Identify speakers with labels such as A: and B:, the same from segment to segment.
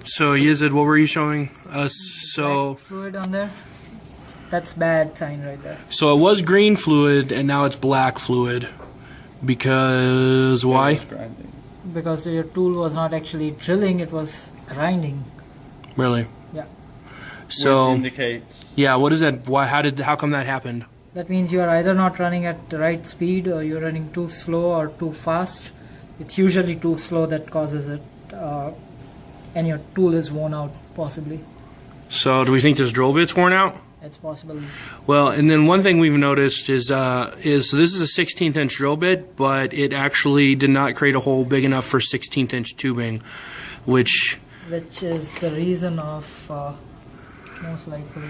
A: So Yizid, what were you showing us? So
B: black fluid on there. That's bad sign right there.
A: So it was green fluid and now it's black fluid. Because why?
B: Because your tool was not actually drilling, it was grinding.
A: Really?
B: Yeah.
A: So
C: which indicates.
A: Yeah, what is that? Why? How come that happened?
B: That means you are either not running at the right speed, or you're running too slow or too fast. It's usually too slow that causes it, and your tool is worn out, possibly.
A: So do we think this drill bit's worn out?
B: It's possible.
A: Well, and then one thing we've noticed is so this is a 16th inch drill bit, but it actually did not create a hole big enough for 16th inch tubing, which
B: is the reason of most likely.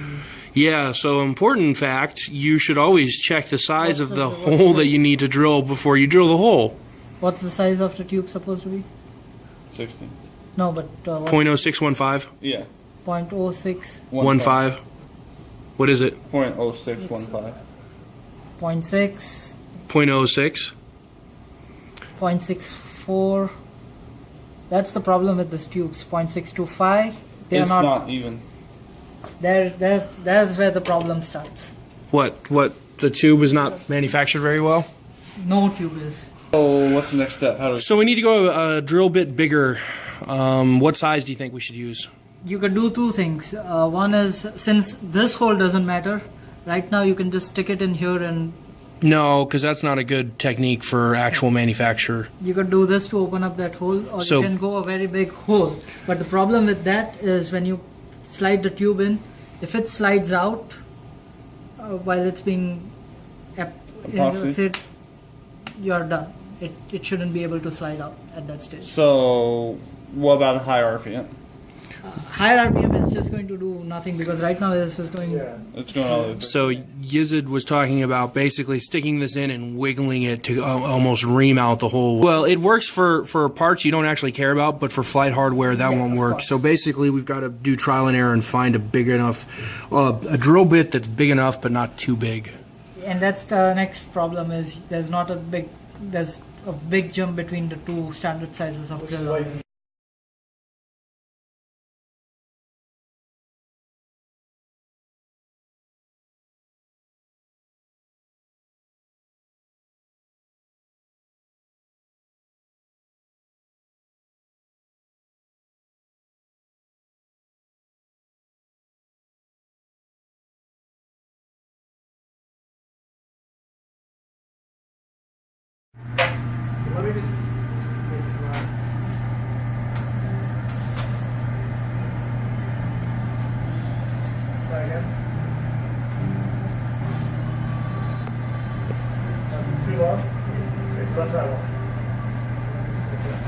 A: Yeah, so important fact, you should always check the size of the hole that you need to drill before you drill the hole.
B: What's the size of the tube supposed to be?
C: 16.
B: No, but
A: 0.0615.
C: Yeah.
B: 0.0615.
A: What is it?
C: 0.0615.
B: 0.6.
A: 0.06.
B: 0.64. That's the problem with these tubes. 0.625. They
C: It's
B: are
C: not even.
B: That's where the problem starts.
A: What? The tube is not manufactured very well?
B: No tube is.
C: So what's the next step?
A: So we need to go a drill bit bigger. What size do you think we should use?
B: You can do two things. One is, since this hole doesn't matter, right now you can just stick it in here and...
A: No, because that's not a good technique for actual manufacture.
B: You could do this to open up that hole, or you can go a very big hole. But the problem with that is when you slide the tube in, if it slides out while it's being epoxy, you're done. It shouldn't be able to slide out at that stage.
C: So what about a high RPM?
B: Higher RPM is just going to do nothing, because right now this is going... Yeah.
C: It's going all over.
A: So Yizid was talking about basically sticking this in and wiggling it to almost ream out the hole. Well, it works for parts you don't actually care about, but for flight hardware that won't work. So basically we've got to do trial and error and find a big enough, a drill bit that's big enough but not too big.
B: And that's the next problem, is there's a big jump between the two standard sizes of drill.
D: Let me just try again. That's too long. Okay, so that's what I want.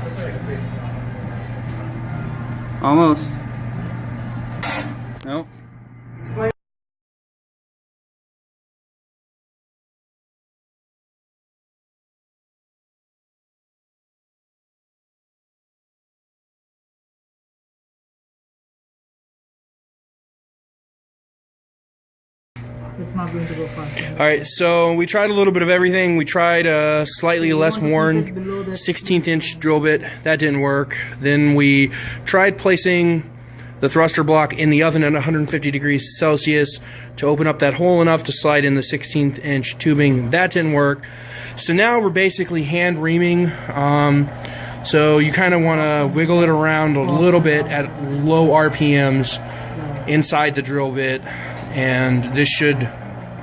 D: Let's make it basic.
C: Almost. Nope.
B: It's not going to go fast.
A: Alright, so we tried a little bit of everything. We tried a slightly less worn 16th inch drill bit. That didn't work. Then we tried placing the thruster block in the oven at 150 degrees Celsius to open up that hole enough to slide in the 16th inch tubing. That didn't work. So now we're basically hand reaming. So you kind of want to wiggle it around a little bit at low RPMs inside the drill bit, and this should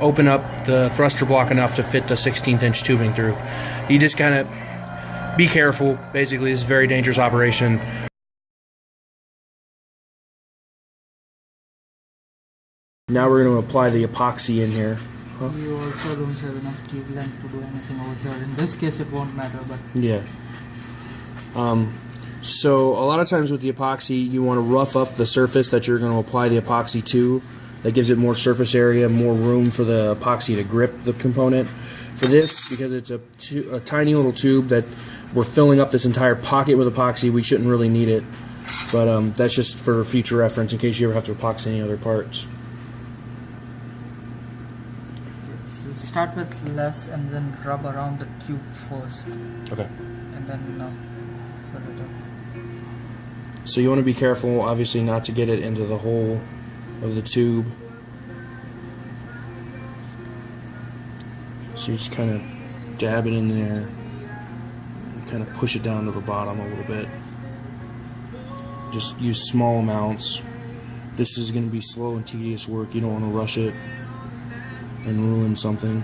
A: open up the thruster block enough to fit the 16th inch tubing through. You just kind of be careful. Basically, it's a very dangerous operation. Now we're going to apply the epoxy in here.
B: You also don't have enough tube length to do anything over here. In this case it won't matter, but...
A: Yeah. So a lot of times with the epoxy, you want to rough up the surface that you're going to apply the epoxy to. That gives it more surface area, more room for the epoxy to grip the component. For this, because it's a tiny little tube that we're filling up this entire pocket with epoxy, we shouldn't really need it. But that's just for future reference in case you ever have to epoxy any other parts.
B: So start with less and then rub around the tube first.
A: Okay.
B: And then fill it up.
A: So you want to be careful, obviously, not to get it into the hole of the tube. So you just kind of dab it in there, and kind of push it down to the bottom a little bit. Just use small amounts. This is going to be slow and tedious work. You don't want to rush it and ruin something.